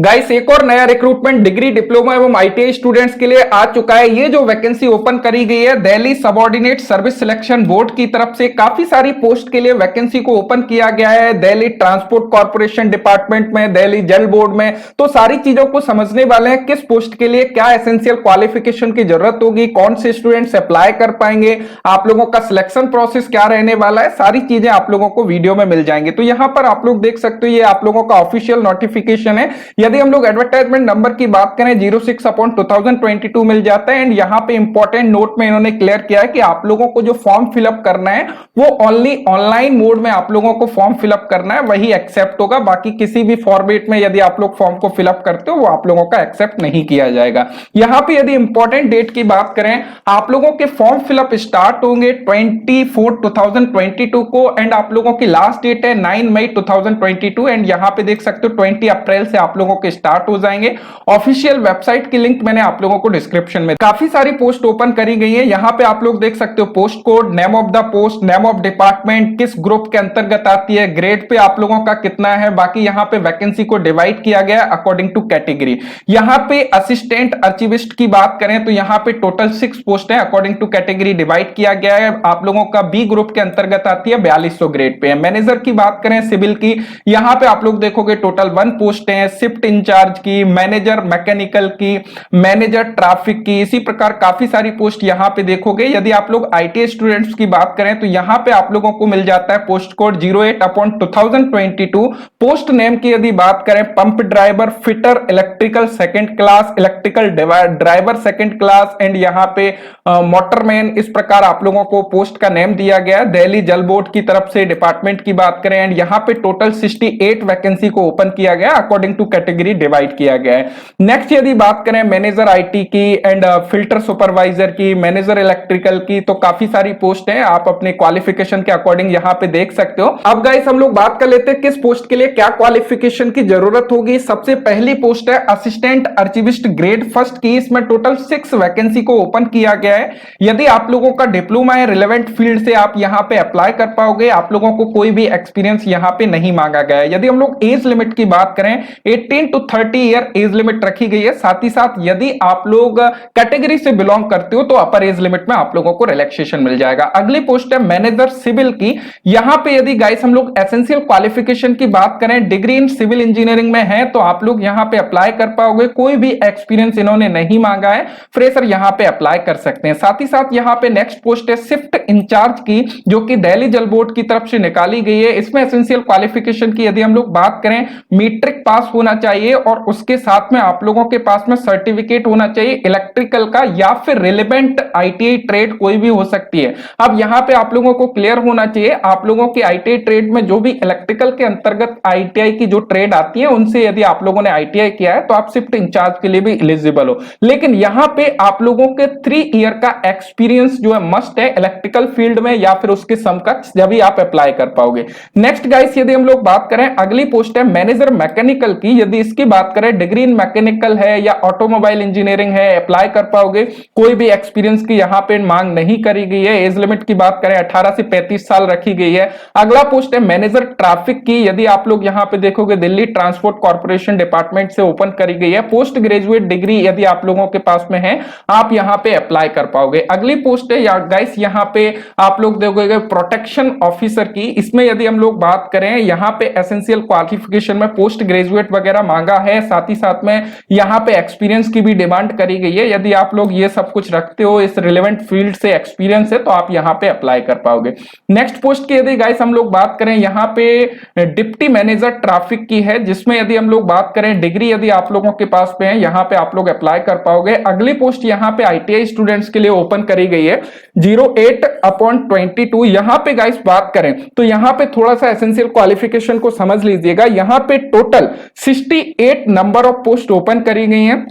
Guys एक और नया रिक्रूटमेंट डिग्री डिप्लोमा एवं आईटीआई स्टूडेंट्स के लिए आ चुका है। ये जो वैकेंसी ओपन करी गई है Delhi subordinate service selection board की तरफ से काफी सारी पोस्ट के लिए वैकेंसी को ओपन किया गया है। दिल्ली ट्रांसपोर्ट कॉर्पोरेशन डिपार्टमेंट में, दिल्ली जल बोर्ड में। तो सारी चीजों को समझने वाले हैं किस पोस्ट के लिए क्या एसेंशियल क्वालिफिकेशन की जरूरत होगी, कौन से स्टूडेंट्स अप्लाई कर पाएंगे, आप लोगों का सिलेक्शन प्रोसेस क्या रहने वाला है, सारी चीजें आप लोगों को वीडियो में मिल जाएंगे। तो यहां पर आप लोग देख सकते हो ये आप लोगों का ऑफिशियल नोटिफिकेशन है। यदि हम लोग एडवर्टाइजमेंट नंबर की बात करें 06/2022 मिल जाता है। एंड यहां पे इंपॉर्टेंट नोट में इन्होंने क्लियर किया है कि आप लोगों को जो फॉर्म फिलअप करना है वो ओनली ऑनलाइन मोड में आप लोगों को फॉर्म फिलअप करना है, वही एक्सेप्ट होगा। बाकी किसी भी फॉर्मेट में यदि आप लोग फॉर्म को फिलअप करते हो वो आप लोगों का एक्सेप्ट नहीं किया जाएगा। यहां पे यदि इंपॉर्टेंट डेट की बात करें, आप लोगों के फॉर्म फिलअप स्टार्ट होंगे 24/2022 को एंड आप लोगों की लास्ट डेट है 9 मई 2022। एंड यहां पे देख सकते हो 20 अप्रैल से आप लोगों के स्टार्ट हो जाएंगे। ऑफिशियल वेबसाइट की लिंक मैंने आप लोगों को डिस्क्रिप्शन में, काफी सारी पोस्ट ओपन करी गई है। यहां पे आप लोग देख सकते हो post code, name of the post, name of department, किस ग्रुप के अंतर्गत आती है, ग्रेड पे आप लोगों का कितना है। बाकी यहां पे वैकेंसी को डिवाइड किया गया अकॉर्डिंग टू कैटेगरी। यहां पे असिस्टेंट आर्चिविस्ट की बात करें तो यहां पे टोटल 6 पोस्ट है, अकॉर्डिंग टू कैटेगरी डिवाइड किया गया है। आप लोगों का बी ग्रुप के अंतर्गत आती है, 4200 ग्रेड पे है। मैनेजर की बात करें सिविल की, यहां पे आप लोग देखोगे टोटल 1 पोस्ट है, शिफ्ट इंचार्ज की, मैनेजर मैकेनिकल की, मैनेजर ट्रैफिक की। इसी प्रकार काफी सारी पोस्ट यहां पे देखोगे। यदि आप लोग आईटीआई स्टूडेंट्स की बात करें तो यहां पे आप लोगों को मिल जाता है पोस्ट कोड 08/2022। पोस्ट नेम की यदि बात करें pump driver, fitter, electrical second class, electrical driver second class and यहां पे मोटरमैन। इस प्रकार आप लोगों को पोस्ट का नेम दिया गया है। दिल्ली जल बोर्ड की तरफ से डिपार्टमेंट की बात करें एंड यहां पे टोटल 68 वैकेंसी को ओपन किया गया, अकॉर्डिंग टू कैटेगरी डिवाइड किया गया है। नेक्स्ट यदि बात करें मैनेजर आईटी की एंड फिल्टर सुपरवाइजर की, मैनेजर इलेक्ट्रिकल की, तो काफी सारी पोस्ट है, आप अपने क्वालिफिकेशन के अकॉर्डिंग यहां पे देख सकते हो। अब गाइस हम लोग बात कर लेते हैं किस पोस्ट के लिए क्या क्वालिफिकेशन की जरूरत होगी। सबसे पहली पोस्ट है असिस्टेंट आर्चिविस्ट ग्रेड फर्स्ट की। इसमें टोटल 6 वैकेंसी को ओपन किया गया है। यदि आप लोगों का डिप्लोमा है रिलेवेंट फील्ड से आप यहां पे अप्लाई कर पाओगे। आप लोगों को कोई भी एक्सपीरियंस यहां पे नहीं मांगा गया है। यदि हम लोग एज लिमिट की बात करें 18 to 30 ईयर एज लिमिट रखी गई है। साथ ही साथ यदि आप लोग कैटेगरी से बिलोंग करते हो तो अपर एज लिमिट में आप लोगों को रिलैक्सेशन मिल जाएगा। अगली पोस्ट है मैनेजर सिविल की। यहां पे यदि गाइस हम लोग एसेंशियल क्वालिफिकेशन की बात करें, डिग्री इन सिविल इंजीनियरिंग में है तो आप लोग यहां पे अप्लाई कर पाओगे। कोई भी एक्सपीरियंस इन्होंने नहीं मांगा है, फ्रेशर यहां पे अप्लाई कर सकते हैं। साथ ही साथ यहां पे नेक्स्ट पोस्ट है शिफ्ट इंचार्ज की, जो कि दिल्ली जल बोर्ड की तरफ से निकाली गई है। इसमें एसेंशियल क्वालिफिकेशन की यदि हम लोग बात करें, मैट्रिक पास होना चाहिए और उसके साथ में आप लोगों के पास में सर्टिफिकेट होना चाहिए इलेक्ट्रिकल का या फिर रिलेवेंट आईटीआई ट्रेड कोई भी हो सकती है। अब यहां पे आप लोगों को क्लियर होना चाहिए, आप लोगों की आईटीआई ट्रेड में जो भी इलेक्ट्रिकल के अंतर्गत आईटीआई की जो ट्रेड आती है उनसे यदि आप लोगों ने आईटीआई किया है तो आप शिफ्ट इंचार्ज के लिए भी एलिजिबल हो। लेकिन यहां पे आप लोगों के 3 ईयर का एक्सपीरियंस जो है मस्ट है इलेक्ट्रिकल फील्ड में या फिर उसके समकक्ष, जब भी आप अप्लाई कर पाओगे। नेक्स्ट गाइस यदि हम लोग बात करें, अगली पोस्ट है मैनेजर मैकेनिकल की। यदि इसकी बात करें, डिग्री इन मैकेनिकल है या ऑटोमोबाइल इंजीनियरिंग है, अप्लाई कर पाओगे। कोई भी एक्सपीरियंस की यहां पे मांग नहीं करी गई है। एज लिमिट की बात करें 18 से 35 साल रखी गई है। अगला पोस्ट है मैनेजर ट्रैफिक की। यदि आप लोग यहां पे देखोगे दिल्ली ट्रांसपोर्ट कॉर्पोरेशन डिपार्टमेंट से ओपन करी गई है। पोस्ट ग्रेजुएट डिग्री यदि आप लोगों के पास में है आप यहां पे अप्लाई कर पाओगे। अगली पोस्ट है गाइस यहां पे आप लोग देखोगे प्रोटेक्शन ऑफिसर की। इसमें यदि हम लोग बात करें, यहां पे एसेंशियल क्वालिफिकेशन में पोस्ट ग्रेजुएट वगैरह मांगा है, साथ ही साथ में यहां पे एक्सपीरियंस की भी डिमांड करी गई है। यदि आप लोग ये सब कुछ रखते हो, इस रिलेवेंट फील्ड से एक्सपीरियंस है, तो आप यहां पे अप्लाई कर पाओगे। नेक्स्ट पोस्ट की यदि गाइस हम लोग बात करें, यहां पे डिप्टी मैनेजर ट्रैफिक की है, जिसमें यदि हम लोग बात करें डिग्री यदि आप लोगों के पास में है यहां पे आप लोग अप्लाई कर पाओगे। अगली पोस्ट यहां पे आईटीआई स्टूडेंट्स के लिए ओपन करी गई है 08/22। यहां पे गाइस बात करें तो यहां पे थोड़ा सा एसेंशियल क्वालिफिकेशन को समझ लीजिएगा। यहां पे total 68 number of post open करी गई हैं।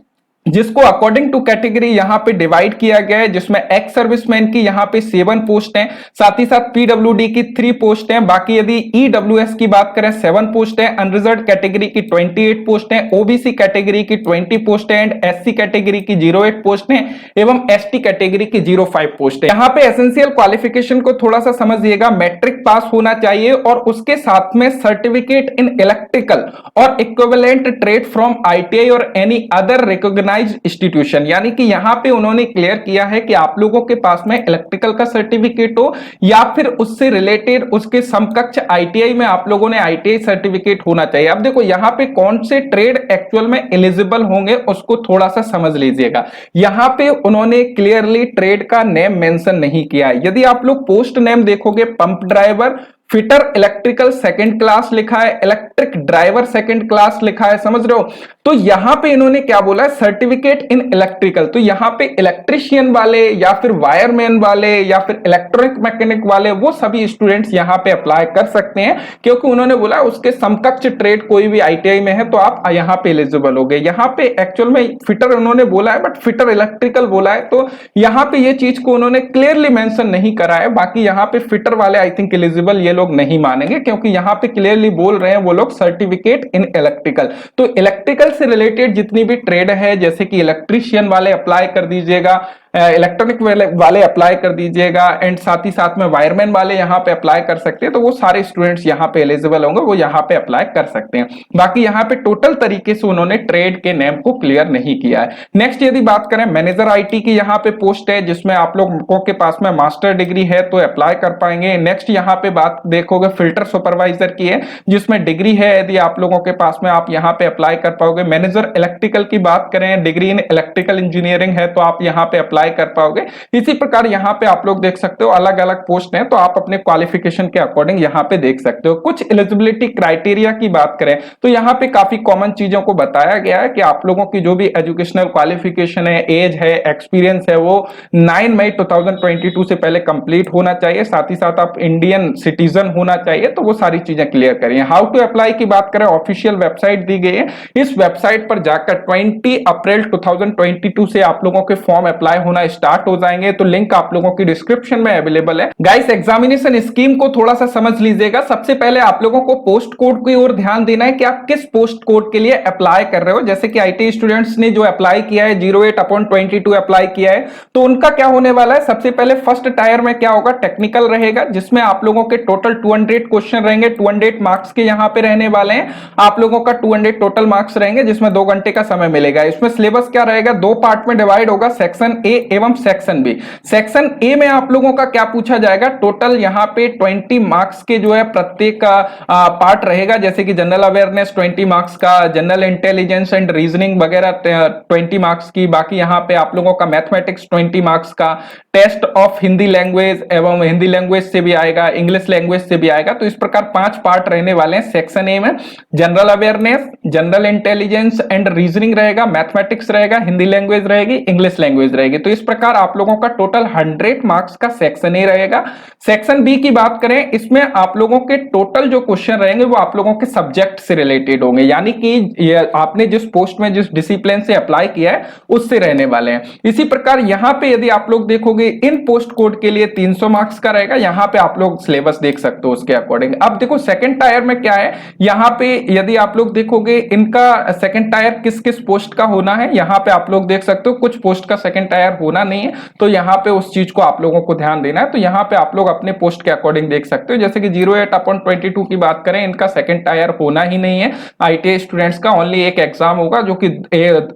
जिसको अकॉर्डिंग टू कैटेगरी यहां पे डिवाइड किया गया है, जिसमें एक्स सर्विसमैन की यहां पे 7 पोस्ट हैं, साथ ही साथ पीडब्ल्यूडी की 3 पोस्ट हैं, बाकी यदि ईडब्ल्यूएस की बात करें 7 पोस्ट है, अनरिजर्व्ड कैटेगरी की 28 पोस्ट हैं, ओबीसी कैटेगरी की 20 पोस्ट है, एंड एससी कैटेगरी की 08 पोस्ट है, एवं एसटी कैटेगरी की 05 पोस्ट है। यहां पे एसेंशियल क्वालिफिकेशन को थोड़ा सा समझिएगा, मैट्रिक पास होना चाहिए और उसके साथ में सर्टिफिकेट इन इलेक्ट्रिकल और इक्विवेलेंट ट्रेड फ्रॉम आईटीआई और एनी अदर रिकॉग्नाइज्ड इंस्टीट्यूशन, यानी कि यहां पे उन्होंने क्लियर किया है कि आप लोगों के पास में इलेक्ट्रिकल का सर्टिफिकेट हो या फिर उससे रिलेटेड उसके समकक्ष आईटीआई में आप लोगों ने आईटीआई सर्टिफिकेट होना चाहिए। अब देखो यहां पे कौन से ट्रेड एक्चुअल में एलिजिबल होंगे उसको थोड़ा सा समझ लीजिएगा। यहां पे उन्होंने क्लियरली ट्रेड का नेम मेंशन नहीं किया है। यदि आप लोग पोस्ट नेम देखोगे, pump driver, fitter electrical second class लिखा है, इलेक्ट्रिक ड्राइवर सेकंड क्लास लिखा है, समझ रहे हो। तो यहां पे इन्होंने क्या बोला है, सर्टिफिकेट इन इलेक्ट्रिकल। तो यहां पे इलेक्ट्रिशियन वाले या फिर वायरमैन वाले या फिर इलेक्ट्रॉनिक मैकेनिक वाले वो सभी स्टूडेंट्स यहां पे अप्लाई कर सकते हैं, क्योंकि उन्होंने बोला उसके समकक्ष ट्रेड कोई भी आईटीआई में है तो आप यहां पे एलिजिबल हो गए। यहां पे एक्चुअल में फिटर उन्होंने बोला है, बट फिटर इलेक्ट्रिकल बोला है, तो यहां पे ये चीज को उन्होंने क्लियरली मेंशन नहीं करा है। बाकी यहां पे फिटर वाले आई थिंक एलिजिबल ये लोग नहीं मानेंगे, क्योंकि यहां पे क्लियरली बोल रहे हैं वो लोग सर्टिफिकेट इन इलेक्ट्रिकल। तो इलेक्ट्रिकल से रिलेटेड जितनी भी ट्रेड है, जैसे कि इलेक्ट्रीशियन वाले अप्लाई कर दीजिएगा, इलेक्ट्रॉनिक वाले अप्लाई कर दीजिएगा, एंड साथ ही साथ में वायरमैन वाले यहां पे अप्लाई कर सकते हैं। तो वो सारे स्टूडेंट्स यहां पे एलिजिबल होंगे, वो यहां पे अप्लाई कर सकते हैं। बाकी यहां पे टोटल तरीके से उन्होंने ट्रेड के नेम को क्लियर नहीं किया है। नेक्स्ट यदि बात करें मैनेजर आईटी की, यहां पे पोस्ट है जिसमें आप लोगों के पास में मास्टर डिग्री है तो अप्लाई कर पाएंगे। नेक्स्ट यहां पे बात देखोगे फिल्टर सुपरवाइजर की है, जिसमें डिग्री है, यदि आप लोगों के पास में आप यहां पे अप्लाई कर पाओगे। मैनेजर इलेक्ट्रिकल की बात करें, डिग्री इन इलेक्ट्रिकल इंजीनियरिंग है तो आप यहां पे अप्लाई कर पाओगे। इसी प्रकार यहां पे आप लोग देख सकते हो अलग अलग पोस्ट हैं, तो आप अपने क्वालिफिकेशन के अकॉर्डिंग यहां पे देख सकते हो। कुछ एलिजिबिलिटी क्राइटेरिया की बात करें तो यहां पे काफी कॉमन चीजों को बताया गया है कि आप लोगों की जो भी एजुकेशनल क्वालिफिकेशन है, एज है, एक्सपीरियंस है, वो 9 मई 2022 से पहले कंप्लीट होना चाहिए। साथ ही साथ आप इंडियन सिटीजन होना चाहिए। तो वो सारी चीजें क्लियर करिए। हाउ टू अप्लाई की बात करें, ऑफिशियल वेबसाइट दी गई है, इस वेबसाइट पर जाकर 20 अप्रैल 2022 से आप लोगों के फॉर्म अप्लाई होना स्टार्ट हो जाएंगे। तो लिंक आप लोगों की डिस्क्रिप्शन में अवेलेबल है। गाइस एग्जामिनेशन स्कीम को थोड़ा सा समझ लीजिएगा। सबसे पहले आप लोगों को पोस्ट कोड की ओर ध्यान देना है कि आप किस पोस्ट कोड के लिए अप्लाई कर रहे हो। जैसे कि आईटी स्टूडेंट्स ने जो अप्लाई किया है 08/22 अप्लाई किया है, तो उनका क्या होने वाला है, सबसे पहले फर्स्ट टायर में क्या होगा, टेक्निकल रहेगा, जिसमें आप लोगों के टोटल 200 क्वेश्चन रहेंगे, 200 मार्क्स के यहां पे रहने वाले हैं। आप लोगों का 200 टोटल मार्क्स रहेंगे, जिसमें 2 घंटे का समय मिलेगा। इसमें सिलेबस क्या रहेगा, 2 पार्ट में डिवाइड होगा, सेक्शन ए एवं सेक्शन बी। सेक्शन ए में आप लोगों का क्या पूछा जाएगा, टोटल यहां पे 20 मार्क्स के जो है प्रत्येक पार्ट रहेगा। जैसे कि जनरल अवेयरनेस 20 मार्क्स का, जनरल इंटेलिजेंस एंड रीजनिंग वगैरह 20 मार्क्स की, बाकी यहां पे आप लोगों का मैथमेटिक्स 20 मार्क्स का, टेस्ट ऑफ हिंदी लैंग्वेज एवं हिंदी लैंग्वेज से भी आएगा, इंग्लिश लैंग्वेज से भी आएगा। तो इस प्रकार 5 पार्ट रहने वाले हैं सेक्शन ए में। General awareness, general intelligence and reasoning रहेगा, मैथमेटिक्स रहेगा, हिंदी लैंग्वेज रहेगी, इंग्लिश लैंग्वेज रहेगी। तो इस प्रकार आप लोगों का टोटल 100 मार्क्स का सेक्शन ए रहेगा। सेक्शन बी की बात करें, इसमें आप लोगों के टोटल जो क्वेश्चन रहेंगे वो आप लोगों के सब्जेक्ट से रिलेटेड होंगे, यानी कि आपने जिस पोस्ट में जिस डिसिप्लिन से अप्लाई किया है उससे रहने वाले हैं। इसी प्रकार यहां पे यदि आप लोग देखोगे इन पोस्ट कोड के लिए 300 मार्क्स का रहेगा। यहां पे आप लोग सिलेबस देख सकते हो उसके अकॉर्डिंग। अब देखो सेकंड टायर में क्या है, यहां पे यदि आप लोग देखोगे इनका सेकंड टायर किस किस पोस्ट का होना है, यहां पे आप लोग देख सकते हो कुछ पोस्ट का सेकंड टायर होना नहीं है, तो यहां पे उस चीज को आप लोगों को ध्यान देना है। तो यहां पे आप लोग अपने पोस्ट के अकॉर्डिंग देख सकते हो। जैसे कि 08/22 की बात करें, इनका सेकंड टायर होना ही नहीं है। आईटीआई स्टूडेंट्स का ओनली एक एग्जाम होगा, जो कि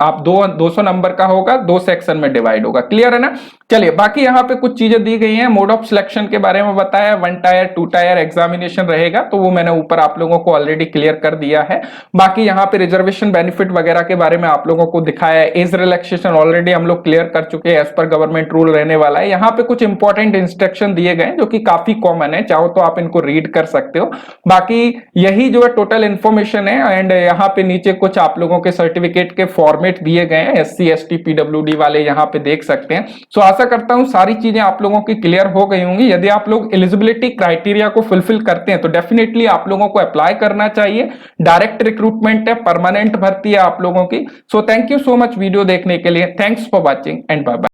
आप 200 नंबर का होगा, 2 सेक्शन में डिवाइड होगा। क्लियर है ना। चलिए बाकी यहाँ पे कुछ चीजें दी गई हैं। मोड ऑफ सिलेक्शन के बारे में बताया, 1 टायर 2 टायर एग्जामिनेशन रहेगा, तो वो मैंने ऊपर आप लोगों को ऑलरेडी क्लियर कर दिया है। बाकी यहाँ पे रिजर्वेशन बेनिफिट वगैरह के बारे में आप लोगों को दिखाया है। एज रिलैक्सेशन ऑलरेडी हम लोग क्लियर कर चुके एज पर गवर्नमेंट रूल रहने वाला है। यहाँ पे कुछ इंपॉर्टेंट इंस्ट्रक्शन दिए गए जो कि काफी कॉमन है, चाहो तो आप इनको रीड कर सकते हो। बाकी यही जो है टोटल इन्फॉर्मेशन है। एंड यहाँ पे नीचे कुछ आप लोगों के सर्टिफिकेट के फॉर्मेट दिए गए हैं, SC ST PWD वाले यहाँ पे देख सकते हैं। सो आशा करता हूँ सारी चीजें आप लोगों की क्लियर हो गई होंगी। यदि आप लोग एलिजिबिलिटी क्राइटेरिया को फुलफिल करते हैं तो डेफिनेटली आप लोगों को अप्लाई करना चाहिए। डायरेक्ट रिक्रूटमेंट है, परमानेंट भर्ती है आप लोगों की। So thank you so much video देखने के लिए। Thanks for watching and bye bye.